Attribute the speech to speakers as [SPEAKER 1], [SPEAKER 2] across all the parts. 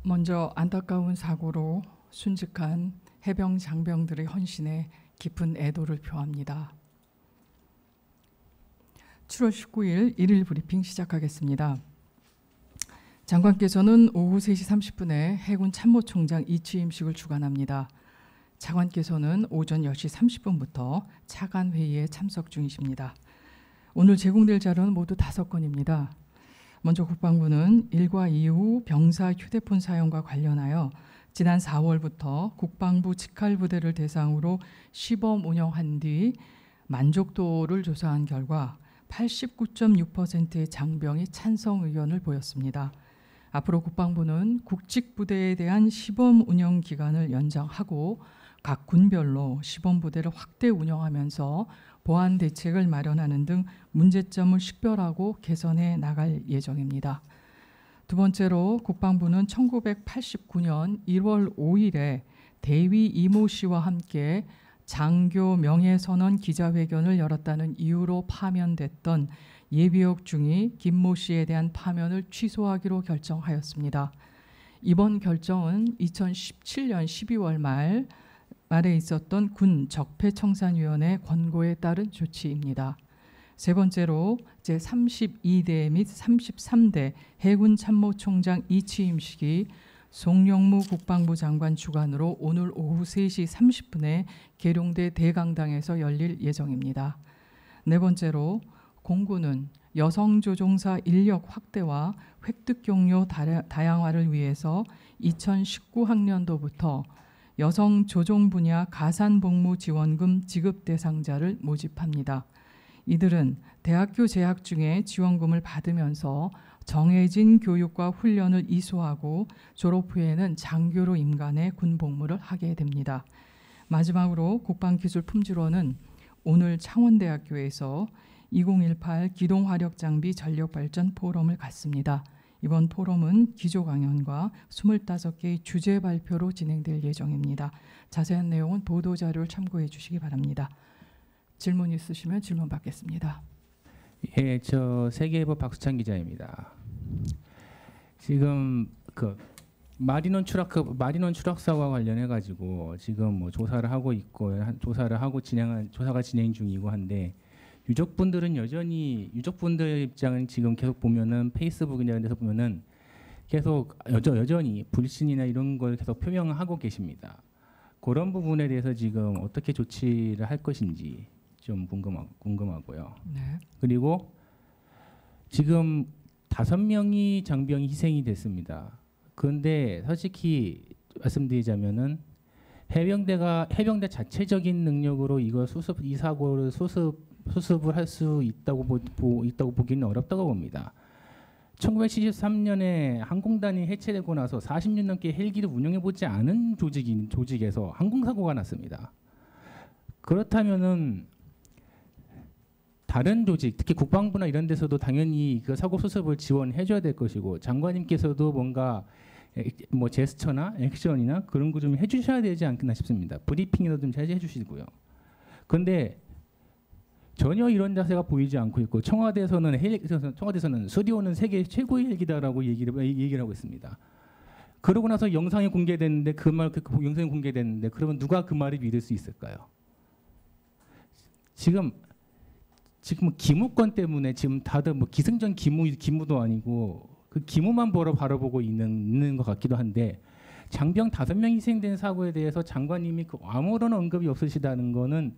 [SPEAKER 1] 먼저 안타까운 사고로 순직한 해병 장병들의 헌신에 깊은 애도를 표합니다. 7월 19일 일일 브리핑 시작하겠습니다. 장관께서는 오후 3시 30분에 해군 참모총장 이취임식을 주관합니다. 장관께서는 오전 10시 30분부터 차관 회의에 참석 중이십니다. 오늘 제공될 자료는 모두 5건입니다. 먼저 국방부는 일과 이후 병사 휴대폰 사용과 관련하여 지난 4월부터 국방부 직할부대를 대상으로 시범 운영한 뒤 만족도를 조사한 결과 89.6%의 장병이 찬성 의견을 보였습니다. 앞으로 국방부는 국직부대에 대한 시범 운영 기간을 연장하고 각 군별로 시범 부대를 확대 운영하면서 보완 대책을 마련하는 등 문제점을 식별하고 개선해 나갈 예정입니다. 두 번째로 국방부는 1989년 1월 5일에 대위 이모 씨와 함께 장교 명예선언 기자회견을 열었다는 이유로 파면됐던 예비역 중위 김모 씨에 대한 파면을 취소하기로 결정하였습니다. 이번 결정은 2017년 12월 말에 있었던 군 적폐청산위원회 권고에 따른 조치입니다. 세 번째로 제32대 및 33대 해군 참모총장 이취임식이 송영무 국방부 장관 주관으로 오늘 오후 3시 30분에 계룡대 대강당에서 열릴 예정입니다. 네 번째로 공군은 여성조종사 인력 확대와 획득 경로 다양화를 위해서 2019학년도부터 여성 조종 분야 가산복무 지원금 지급 대상자를 모집합니다. 이들은 대학교 재학 중에 지원금을 받으면서 정해진 교육과 훈련을 이수하고 졸업 후에는 장교로 임관해 군복무를 하게 됩니다. 마지막으로 국방기술품질원은 오늘 창원대학교에서 2018 기동화력장비 전력발전 포럼을 갖습니다. 이번 포럼은 기조 강연과 25개의 주제 발표로 진행될 예정입니다. 자세한 내용은 보도자료를 참고해 주시기 바랍니다. 질문 있으시면 질문 받겠습니다.
[SPEAKER 2] 예, 저 세계일보 박수찬 기자입니다. 지금 그 마리논 추락사와 관련해 가지고 지금 뭐 조사를 하고 있고 조사가 진행 중이고 한데 유족분들의 입장은 지금 계속 보면은 페이스북이나 이런 데서 보면은 계속 여전히 불신이나 이런 걸 계속 표명하고 계십니다. 그런 부분에 대해서 지금 어떻게 조치를 할 것인지 좀 궁금하고요.
[SPEAKER 1] 네.
[SPEAKER 2] 그리고 지금 5명이 장병이 희생이 됐습니다. 그런데 솔직히 말씀드리자면은 해병대 자체적인 능력으로 이 사고를 수습을 할 수 있다고 보기는 어렵다고 봅니다. 1973년에 항공단이 해체되고 나서 40년 넘게 헬기를 운영해보지 않은 조직에서 항공사고가 났습니다. 그렇다면은 다른 조직, 특히 국방부나 이런 데서도 당연히 그 사고 수습을 지원해줘야 될 것이고 장관님께서도 뭔가 뭐 제스처나 액션이나 그런 거 좀 해주셔야 되지 않겠나 싶습니다. 브리핑이라도 좀 잘 해주시고요. 그런데 전혀 이런 자세가 보이지 않고 있고 청와대에서는 수리오는 세계 최고의 헬기다라고 얘기를 하고 있습니다. 그러고 나서 영상이 공개됐는데 그 영상이 공개됐는데 그러면 누가 그 말을 믿을 수 있을까요? 지금 기무권 때문에 지금 다들 뭐 기승전 기무도 아니고 그 기무만 바라보고 있는 것 같기도 한데 장병 5명 희생된 사고에 대해서 장관님이 아무런 언급이 없으시다는 거는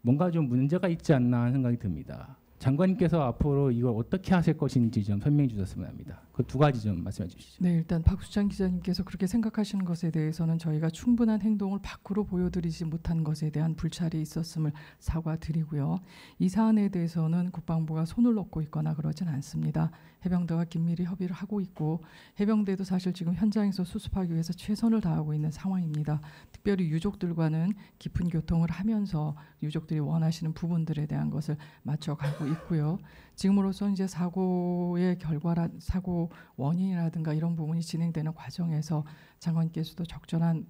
[SPEAKER 2] 뭔가 좀 문제가 있지 않나 하는 생각이 듭니다. 장관님께서 앞으로 이걸 어떻게 하실 것인지 좀 설명해 주셨으면 합니다. 그 2가지 좀 말씀해 주시죠.
[SPEAKER 1] 네, 일단 박수찬 기자님께서 그렇게 생각하시는 것에 대해서는 저희가 충분한 행동을 밖으로 보여드리지 못한 것에 대한 불찰이 있었음을 사과드리고요. 이 사안에 대해서는 국방부가 손을 놓고 있거나 그러진 않습니다. 해병대와 긴밀히 협의를 하고 있고 해병대도 사실 지금 현장에서 수습하기 위해서 최선을 다하고 있는 상황입니다. 특별히 유족들과는 깊은 교통을 하면서 유족들이 원하시는 부분들에 대한 것을 맞춰가고 있고요. 지금으로서 이제 사고 원인이라든가 이런 부분이 진행되는 과정에서 장관께서도 적절한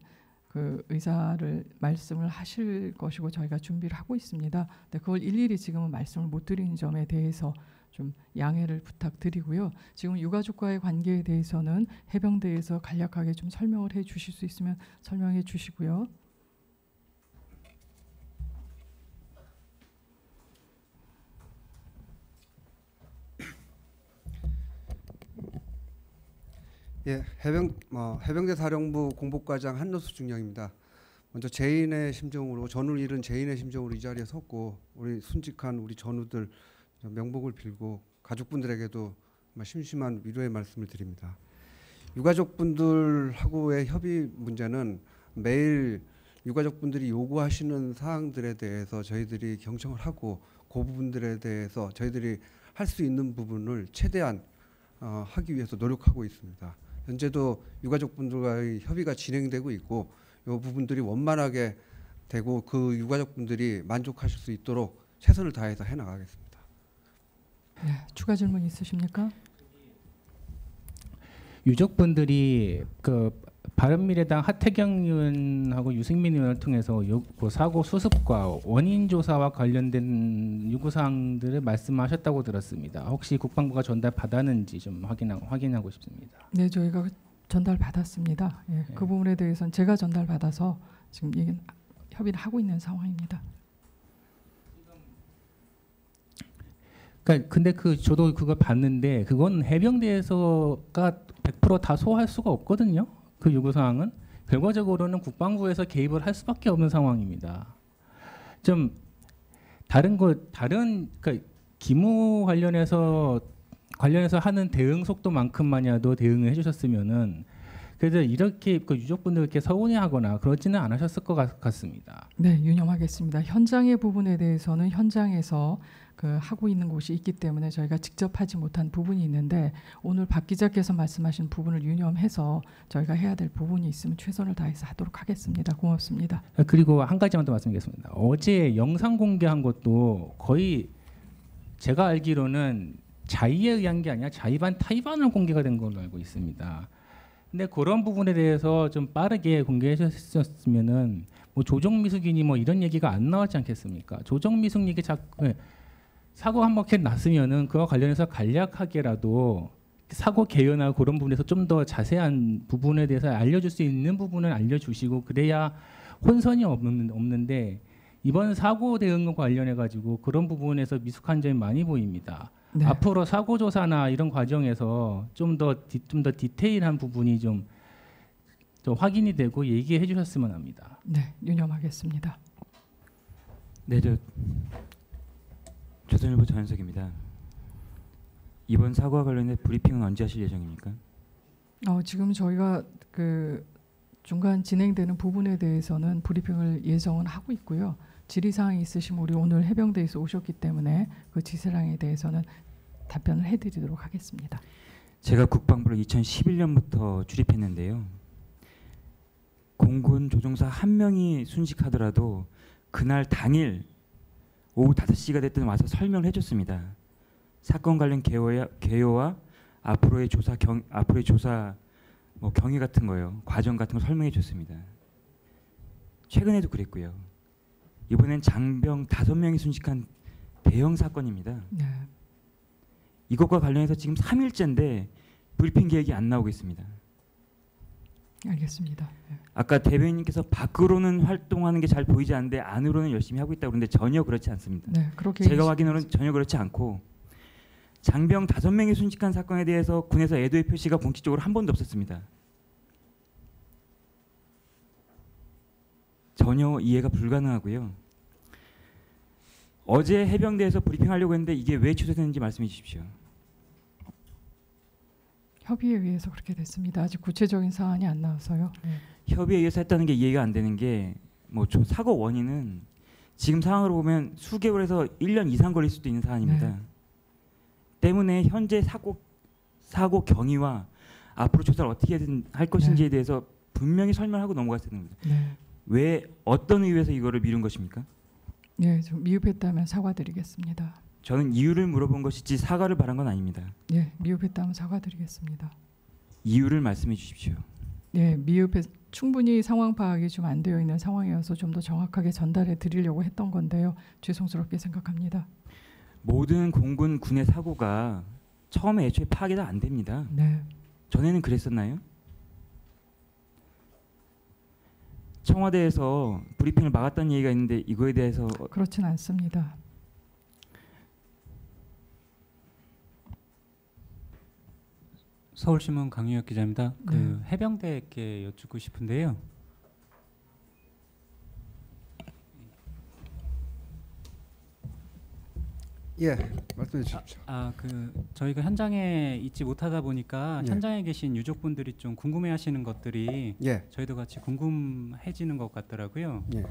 [SPEAKER 1] 그 의사를 말씀을 하실 것이고 저희가 준비를 하고 있습니다. 근데 그걸 일일이 지금은 말씀을 못 드리는 점에 대해서 좀 양해를 부탁드리고요. 지금 유가족과의 관계에 대해서는 해병대에서 간략하게 좀 설명을 해 주실 수 있으면 설명해 주시고요.
[SPEAKER 3] 예, 해병대 사령부 공복과장 한노수 중령입니다. 먼저 제인의 심정으로, 전우를 잃은 제인의 심정으로 이 자리에 섰고, 우리 순직한 우리 전우들 명복을 빌고 가족분들에게도 심심한 위로의 말씀을 드립니다. 유가족분들하고의 협의 문제는 매일 유가족분들이 요구하시는 사항들에 대해서 저희들이 경청을 하고, 그 부분들에 대해서 저희들이 할 수 있는 부분을 최대한 하기 위해서 노력하고 있습니다. 현재도 유가족분들과의 협의가 진행되고 있고, 이 부분들이 원만하게 되고 그 유가족분들이 만족하실 수 있도록 최선을 다해서 해나가겠습니다.
[SPEAKER 1] 네, 추가 질문 있으십니까?
[SPEAKER 2] 유족분들이 그 바른미래당 하태경 의원하고 유승민 의원을 통해서 그 사고 수습과 원인 조사와 관련된 요구사항들을 말씀하셨다고 들었습니다. 혹시 국방부가 전달 받았는지 좀 확인하고 싶습니다.
[SPEAKER 1] 네, 저희가 전달 받았습니다. 예,
[SPEAKER 2] 네.
[SPEAKER 1] 그 부분에 대해서는 제가 전달 받아서 지금 협의를 하고 있는 상황입니다.
[SPEAKER 2] 그러니까 근데 저도 그걸 봤는데 그건 해병대에서가 100% 다 소화할 수가 없거든요. 그 요구 사항은 결과적으로는 국방부에서 개입을 할 수밖에 없는 상황입니다. 좀 그러니까 기무 관련해서 하는 대응 속도만큼만이라도 대응을 해주셨으면은 그래서 이렇게 그 유족분들께 서운해하거나 그러지는 않으셨을 것 같습니다.
[SPEAKER 1] 네, 유념하겠습니다. 현장의 부분에 대해서는 현장에서 하고 있는 곳이 있기 때문에 저희가 직접 하지 못한 부분이 있는데, 오늘 박 기자께서 말씀하신 부분을 유념해서 저희가 해야 될 부분이 있으면 최선을 다해서 하도록 하겠습니다. 고맙습니다.
[SPEAKER 2] 그리고 한 가지만 더 말씀드리겠습니다. 어제 영상 공개한 것도 거의 제가 알기로는 자의에 의한 게 아니라 자의반 타의반으로 공개가 된 걸로 알고 있습니다. 근데 그런 부분에 대해서 좀 빠르게 공개해 주셨으면은 뭐 조정미숙이니 뭐 이런 얘기가 안 나왔지 않겠습니까? 조정미숙 얘기 자꾸 사고 한번 났으면은 그와 관련해서 간략하게라도 사고 개요나 그런 부분에서 좀 더 자세한 부분에 대해서 알려줄 수 있는 부분은 알려주시고 그래야 혼선이 없는데 이번 사고 대응과 관련해 가지고 그런 부분에서 미숙한 점이 많이 보입니다.
[SPEAKER 1] 네.
[SPEAKER 2] 앞으로 사고 조사나 이런 과정에서 좀 더 디테일한 부분이 좀 확인이 되고 얘기해 주셨으면 합니다.
[SPEAKER 1] 네, 유념하겠습니다.
[SPEAKER 4] 네, 조선일보 전현석입니다. 이번 사고와 관련해 브리핑은 언제 하실 예정입니까?
[SPEAKER 1] 지금 저희가 중간 진행되는 부분에 대해서는 브리핑을 예정은 하고 있고요. 질의사항이 있으시면 우리 오늘 해병대에서 오셨기 때문에 그 질의사항에 대해서는 답변을 해드리도록 하겠습니다.
[SPEAKER 4] 제가 국방부를 2011년부터 출입했는데요. 공군 조종사 한 명이 순직하더라도 그날 당일 오후 5시가 됐든 와서 설명을 해줬습니다. 사건 관련 개요와 앞으로의 조사 경위 같은 거요, 과정 같은 거 설명해 줬습니다. 최근에도 그랬고요. 이번엔 장병 5명이 순직한 대형 사건입니다.
[SPEAKER 1] 네.
[SPEAKER 4] 이것과 관련해서 지금 3일째인데 브리핑 계획이 안 나오고 있습니다.
[SPEAKER 1] 알겠습니다. 네.
[SPEAKER 4] 아까 대변인께서 밖으로는 활동하는 게 잘 보이지 않는데 안으로는 열심히 하고 있다고 그러는데 전혀 그렇지 않습니다.
[SPEAKER 1] 네, 그렇게
[SPEAKER 4] 제가 확인으로는 전혀 그렇지 않고, 장병 5명이 순직한 사건에 대해서 군에서 애도의 표시가 공식적으로 한 번도 없었습니다. 전혀 이해가 불가능하고요. 어제 해병대에서 브리핑하려고 했는데 이게 왜 취소됐는지 말씀해 주십시오.
[SPEAKER 1] 협의에 의해서 그렇게 됐습니다. 아직 구체적인 사안이 안 나와서요. 네.
[SPEAKER 4] 협의에 의해서 했다는 게 이해가 안 되는 게, 뭐 사고 원인은 지금 상황으로 보면 수개월에서 1년 이상 걸릴 수도 있는 사안입니다.
[SPEAKER 1] 네.
[SPEAKER 4] 때문에 현재 사고 경위와 앞으로 조사를 어떻게 할 것인지에 대해서 분명히 설명하고 넘어갔어야 됩니다.
[SPEAKER 1] 네.
[SPEAKER 4] 왜 어떤 이유에서 이거를 미룬 것입니까?
[SPEAKER 1] 네, 좀 미흡했다면 사과드리겠습니다.
[SPEAKER 4] 저는 이유를 물어본 것이지 사과를 바란 건 아닙니다.
[SPEAKER 1] 네, 미흡했다면 사과드리겠습니다.
[SPEAKER 4] 이유를 말씀해 주십시오.
[SPEAKER 1] 네, 충분히 상황 파악이 좀 안 되어 있는 상황이어서 좀 더 정확하게 전달해 드리려고 했던 건데요. 죄송스럽게 생각합니다.
[SPEAKER 4] 모든 공군 군의 사고가 처음에 애초에 파악이 안 됩니다.
[SPEAKER 1] 네.
[SPEAKER 4] 전에는 그랬었나요? 청와대에서 브리핑을 막았다는 얘기가 있는데 이거에 대해서
[SPEAKER 1] 그렇진 않습니다.
[SPEAKER 5] 서울신문 강유혁 기자입니다. 그
[SPEAKER 1] 네.
[SPEAKER 5] 해병대께 여쭙고 싶은데요.
[SPEAKER 3] 예, 말씀해 주십시오.
[SPEAKER 5] 그 저희가 현장에 있지 못하다 보니까
[SPEAKER 3] 예.
[SPEAKER 5] 현장에 계신 유족분들이 좀 궁금해하시는 것들이
[SPEAKER 3] 예,
[SPEAKER 5] 저희도 같이 궁금해지는 것 같더라고요.
[SPEAKER 3] 예,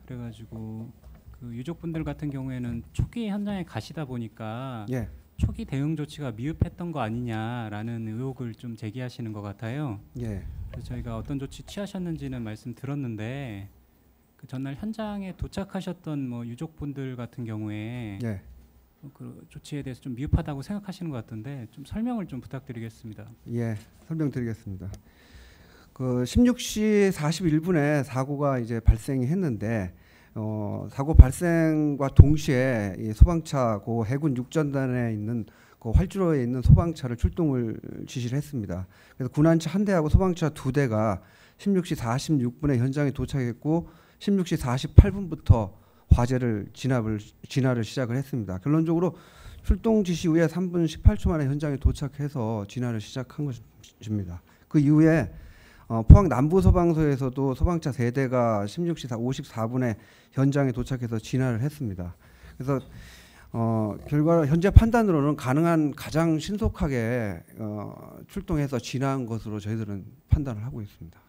[SPEAKER 5] 그래가지고 그 유족분들 같은 경우에는 초기 현장에 가시다 보니까
[SPEAKER 3] 예,
[SPEAKER 5] 초기 대응 조치가 미흡했던 거 아니냐라는 의혹을 좀 제기하시는 것 같아요.
[SPEAKER 3] 예.
[SPEAKER 5] 그래서 저희가 어떤 조치 취하셨는지는 말씀 들었는데 그 전날 현장에 도착하셨던 뭐 유족분들 같은 경우에
[SPEAKER 3] 예.
[SPEAKER 5] 그 조치에 대해서 좀 미흡하다고 생각하시는 것 같던데 좀 설명을 좀 부탁드리겠습니다.
[SPEAKER 3] 예, 설명드리겠습니다. 그 16시 41분에 사고가 이제 발생이 했는데 사고 발생과 동시에 이 소방차 고 해군 육전단에 있는 그 활주로에 있는 소방차를 출동을 지시를 했습니다. 그래서 군안차 한 대하고 소방차 두 대가 16시 46분에 현장에 도착했고 16시 48분부터 화재를 진화를 시작을 했습니다. 결론적으로 출동 지시 후에 3분 18초 만에 현장에 도착해서 진화를 시작한 것입니다. 그 이후에 포항 남부소방서에서도 소방차 3대가 16시 54분에 현장에 도착해서 진화를 했습니다. 그래서 결과 현재 판단으로는 가능한 가장 신속하게 출동해서 진화한 것으로 저희들은 판단을 하고 있습니다.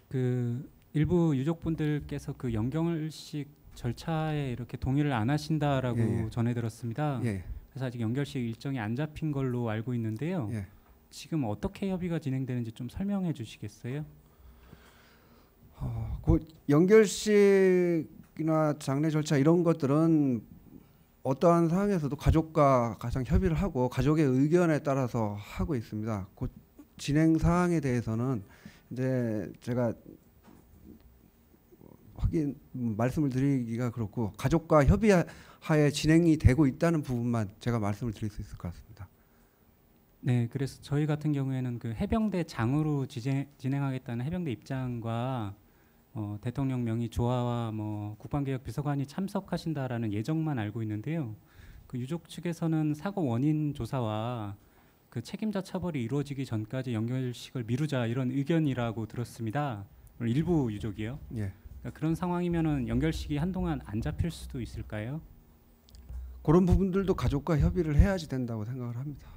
[SPEAKER 5] 그 일부 유족분들께서 그 연결식 절차에 이렇게 동의를 안 하신다라고
[SPEAKER 3] 예.
[SPEAKER 5] 전해 들었습니다.
[SPEAKER 3] 예,
[SPEAKER 5] 그래서 아직 연결식 일정이 안 잡힌 걸로 알고 있는데요.
[SPEAKER 3] 예.
[SPEAKER 5] 지금 어떻게 협의가 진행되는지 좀 설명해 주시겠어요?
[SPEAKER 3] 그 연결식이나 장례 절차 이런 것들은 어떠한 상황에서도 가족과 가장 협의를 하고 가족의 의견에 따라서 하고 있습니다. 그 진행 사항에 대해서는 이제 제가 말씀을 드리기가 그렇고 가족과 협의하에 진행이 되고 있다는 부분만 제가 말씀을 드릴 수 있을 것 같습니다.
[SPEAKER 5] 네, 그래서 저희 같은 경우에는 그 해병대 장으로 진행하겠다는 해병대 입장과 대통령 명의 조화와 뭐 국방개혁 비서관이 참석하신다라는 예정만 알고 있는데요. 그 유족 측에서는 사고 원인 조사와 그 책임자 처벌이 이루어지기 전까지 연결식을 미루자 이런 의견이라고 들었습니다. 일부 유족이요.
[SPEAKER 3] 예.
[SPEAKER 5] 그러니까 그런 상황이면은 연결식이 한동안 안 잡힐 수도 있을까요?
[SPEAKER 3] 그런 부분들도 가족과 협의를 해야지 된다고 생각을 합니다.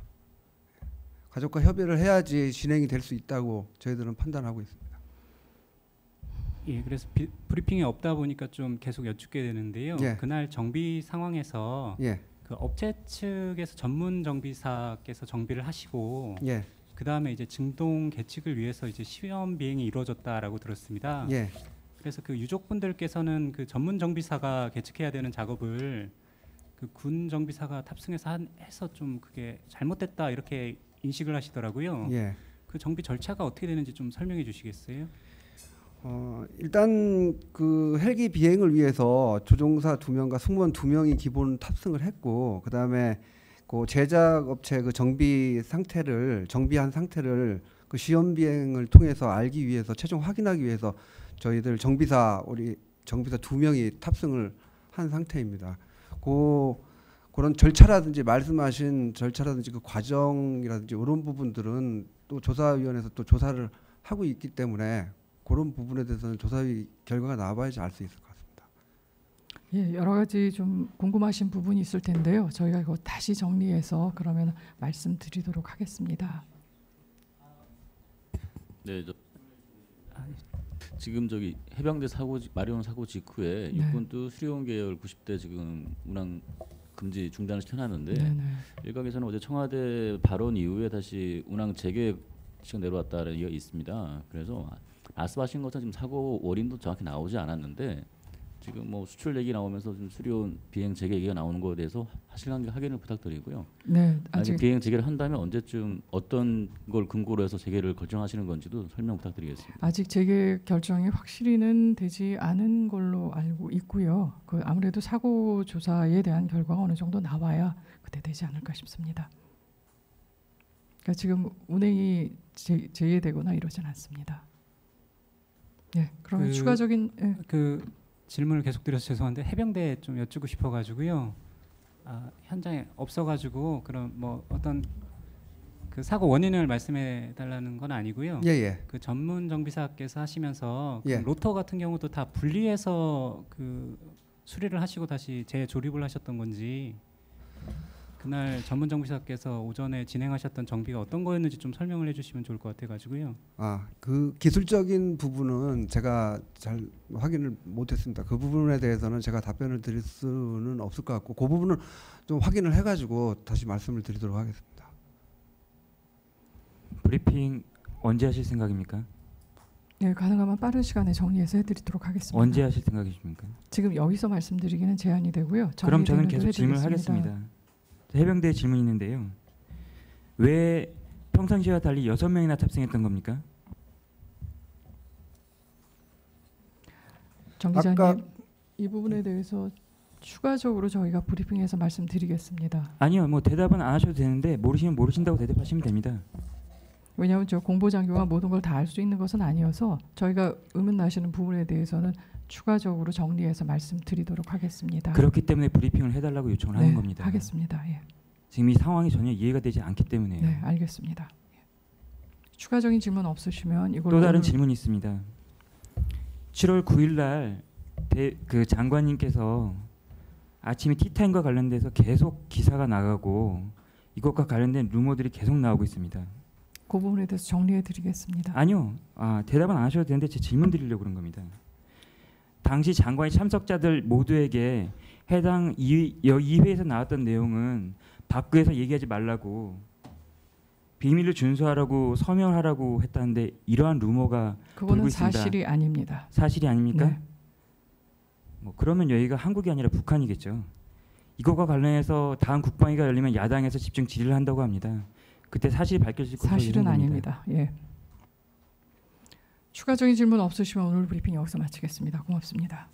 [SPEAKER 3] 가족과 협의를 해야지 진행이 될 수 있다고 저희들은 판단하고 있습니다.
[SPEAKER 5] 예, 그래서 브리핑이 없다 보니까 좀 계속 여쭙게 되는데요.
[SPEAKER 3] 예.
[SPEAKER 5] 그날 정비 상황에서
[SPEAKER 3] 예,
[SPEAKER 5] 그 업체 측에서 전문 정비사께서 정비를 하시고
[SPEAKER 3] 예,
[SPEAKER 5] 그 다음에 이제 증동 계측을 위해서 이제 시험 비행이 이루어졌다라고 들었습니다.
[SPEAKER 3] 예.
[SPEAKER 5] 그래서 그 유족분들께서는 그 전문 정비사가 계측해야 되는 작업을 그 군 정비사가 탑승해서 해서 좀 그게 잘못됐다 이렇게 인식을 하시더라고요.
[SPEAKER 3] 예.
[SPEAKER 5] 그 정비 절차가 어떻게 되는지 좀 설명해 주시겠어요?
[SPEAKER 3] 일단 그 헬기 비행을 위해서 조종사 2명과 승무원 2명이 기본 탑승을 했고 그다음에 그 제작 업체 그 정비한 상태를 그 시험 비행을 통해서 알기 위해서 최종 확인하기 위해서 저희들 우리 정비사 2명이 탑승을 한 상태입니다. 그런 절차라든지 말씀하신 절차라든지 그 과정이라든지 이런 부분들은 또 조사위원회에서 또 조사를 하고 있기 때문에 그런 부분에 대해서는 조사위 결과가 나와야지 알 수 있을 것 같습니다.
[SPEAKER 1] 예, 여러 가지 좀 궁금하신 부분이 있을 텐데요. 저희가 이거 다시 정리해서 그러면 말씀드리도록 하겠습니다.
[SPEAKER 6] 네, 지금 저기 해병대 마리온 사고 직후에 육군도 수리공 계열 90대 지금 운항 금지 중단을 시켜놨는데 일각에서는 어제 청와대 발언 이후에 다시 운항 재개시가 내려왔다는 얘기가 있습니다. 그래서 말씀하신 것처럼 지금 사고 원인도 정확히 나오지 않았는데 지금 뭐 수출 얘기 나오면서 좀 수리온 비행 재개 얘기가 나오는 거에 대해서 사실관계 확인을 부탁드리고요.
[SPEAKER 1] 네,
[SPEAKER 6] 아직 비행 재개를 한다면 언제쯤 어떤 걸 근거로 해서 재개를 결정하시는 건지도 설명 부탁드리겠습니다.
[SPEAKER 1] 아직 재개 결정이 확실히는 되지 않은 걸로 알고 있고요. 그 아무래도 사고 조사에 대한 결과가 어느 정도 나와야 그때 되지 않을까 싶습니다. 그러니까 지금 운행이 재개되거나 이러진 않습니다. 네, 그러면 추가적인
[SPEAKER 5] 그 질문을 계속 드려서 죄송한데 해병대 좀 여쭙고 싶어가지고요. 현장에 없어가지고 그럼 뭐 어떤 그 사고 원인을 말씀해 달라는 건 아니고요.
[SPEAKER 3] 예.
[SPEAKER 5] 그 전문 정비사께서 하시면서 그
[SPEAKER 3] 예.
[SPEAKER 5] 로터 같은 경우도 다 분리해서 그 수리를 하시고 다시 재조립을 하셨던 건지 그날 전문 정비사께서 오전에 진행하셨던 정비가 어떤 거였는지 좀 설명을 해주시면 좋을 것 같아가지고요.
[SPEAKER 3] 그 기술적인 부분은 제가 잘 확인을 못했습니다. 그 부분에 대해서는 제가 답변을 드릴 수는 없을 것 같고 그 부분은 좀 확인을 해가지고 다시 말씀을 드리도록 하겠습니다.
[SPEAKER 4] 브리핑 언제 하실 생각입니까?
[SPEAKER 1] 네, 가능하면 빠른 시간에 정리해서 해드리도록 하겠습니다.
[SPEAKER 4] 언제 하실 생각이십니까?
[SPEAKER 1] 지금 여기서 말씀드리기는 제한이 되고요.
[SPEAKER 4] 그럼 저는 계속 질문하겠습니다. 해병대 질문이 있는데요. 왜 평상시와 달리 6명이나 탑승했던 겁니까?
[SPEAKER 1] 정 기자님, 이 부분에 대해서 추가적으로 저희가 브리핑에서 말씀드리겠습니다.
[SPEAKER 4] 아니요, 뭐 대답은 안 하셔도 되는데 모르시면 모르신다고 대답하시면 됩니다.
[SPEAKER 1] 왜냐하면 저 공보장교가 모든 걸 다 알 수 있는 것은 아니어서 저희가 의문 나시는 부분에 대해서는 추가적으로 정리해서 말씀드리도록 하겠습니다.
[SPEAKER 4] 그렇기 때문에 브리핑을 해달라고 요청을 하는 겁니다.
[SPEAKER 1] 하겠습니다. 예.
[SPEAKER 4] 지금 이 상황이 전혀 이해가 되지 않기 때문에요.
[SPEAKER 1] 네, 알겠습니다. 추가적인 질문 없으시면 이걸로
[SPEAKER 4] 또 다른 질문이 있습니다. 7월 9일 날 그 장관님께서 아침에 티타임과 관련돼서 계속 기사가 나가고 이것과 관련된 루머들이 계속 나오고 있습니다.
[SPEAKER 1] 그 부분에 대해서 정리해 드리겠습니다.
[SPEAKER 4] 아니요. 대답은 안 하셔도 되는데 제 질문 드리려고 그런 겁니다. 당시 장관이 참석자들 모두에게 해당 이회에서 나왔던 내용은 밖에서 얘기하지 말라고 비밀을 준수하라고 서명하라고 했다는데 이러한 루머가
[SPEAKER 1] 그거는
[SPEAKER 4] 돌고 있습니다.
[SPEAKER 1] 사실이 아닙니다.
[SPEAKER 4] 사실이 아닙니까?
[SPEAKER 1] 네.
[SPEAKER 4] 뭐 그러면 여기가 한국이 아니라 북한이겠죠. 이것과 관련해서 다음 국방위가 열리면 야당에서 집중 질의를 한다고 합니다. 그때 사실이 밝혀질 것으로
[SPEAKER 1] 사실은
[SPEAKER 4] 예상됩니다.
[SPEAKER 1] 아닙니다. 예. 추가적인 질문 없으시면 오늘 브리핑 여기서 마치겠습니다. 고맙습니다.